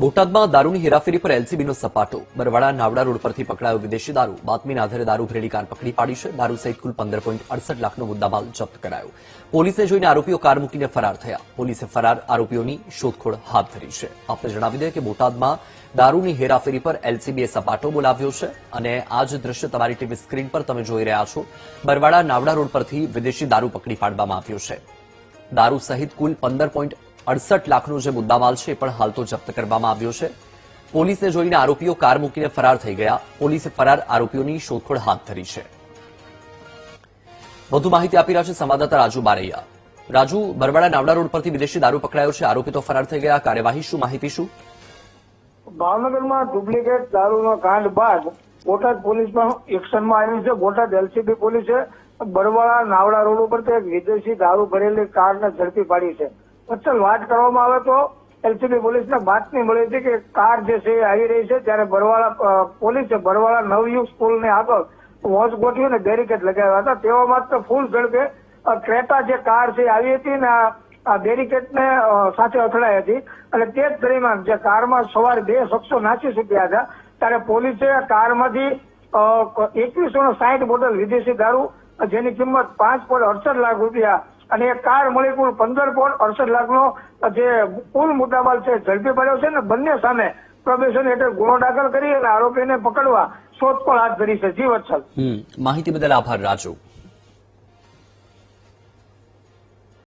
બોટાદમાં દારૂની હેરાફેરી પર એલસીબીનો સપાટો. બરવાડા નાવડા રોડ પરથી પકડાયો વિદેશી દારૂ. બાતમીના આધારે દારૂ ભરેલી કાર પકડી પાડી છે. દારૂ સહિત કુલ 15.68 લાખનો મુદ્દામાલ જપ્ત કરાયો. પોલીસે જોઈને આરોપીઓ કાર મૂકીને ફરાર થયા. પોલીસે ફરાર આરોપીઓની શોધખોળ હાથ ધરી છે. આપને જણાવી દઈએ કે બોટાદમાં દારૂની હેરાફેરી પર એલસીબીએ સપાટો બોલાવ્યો છે અને આ જ દ્રશ્ય તમારી ટીવી સ્ક્રીન પર તમે જોઈ રહ્યા છો. બરવાડા નાવડા રોડ પરથી વિદેશી દારૂ પકડી પાડવામાં આવ્યો છે. દારૂ સહિત કુલ 15.68 લાખનો જે મુદ્દામાલ છે પણ હાલ તો જપ્ત કરવામાં આવ્યો છે. પોલીસને જોઈને આરોપીઓ કાર મૂકીને ફરાર થઈ ગયા. પોલીસે ફરાર આરોપીઓની શોધખોળ હાથ ધરી છે. વધુ માહિતી આપી રહ્યા છે સંવાદદાતા રાજુ બારૈયા. રાજુ, બરવાડા નાવડા રોડ પરથી વિદેશી દારૂ પકડાયો છે, આરોપી તો ફરાર થઈ ગયા. કાર્યવાહી શું, માહિતી શું? ભાવનગરમાં ડુપ્લિકેટ દારૂનો કાંડ બાદ બોટાદ પોલીસમાં એક્શનમાં આવ્યું છે. બોટાદ એલસીબી પોલીસે બરવાડા નાવડા રોડ ઉપર એક વિદેશી દારૂ ભરેલી કારને ઝડપી પાડી છે. અસલ વાત કરવામાં આવે તો એલસીબી પોલીસને બાતમી મળી હતી કે કાર જે છે એ આવી રહી છે, ત્યારે બરવાડા પોલીસે બરવાડા નવયુગ સ્કૂલને આગળ વોચ ગોઠવીને બેરિકેડ લગાવ્યા હતા. તેવામાં તો ફૂલ ઝડપે ક્રેટા જે કાર છે આવી હતી ને આ બેરિકેડને સાથે અથડાઈ હતી અને તે જ દરમિયાન જે કારમાં સવાર બે શખ્સો નાસી છૂટ્યા હતા, ત્યારે પોલીસે કારમાંથી 2160 બોટલ વિદેશી દારૂ જેની કિંમત 5.68 લાખ રૂપિયા અને એક કાર મળી કુલ 15.68 લાખનો જે કુલ મુદ્દામાલ છે ઝડપી પડ્યો છે ને બંને સામે પ્રોબેશન હેઠળ ગુનો દાખલ કરી અને આરોપીને પકડવા શોધખોળ હાથ ધરી છે. જી વત્સલ. માહિતી બદલ આભાર રાજુ.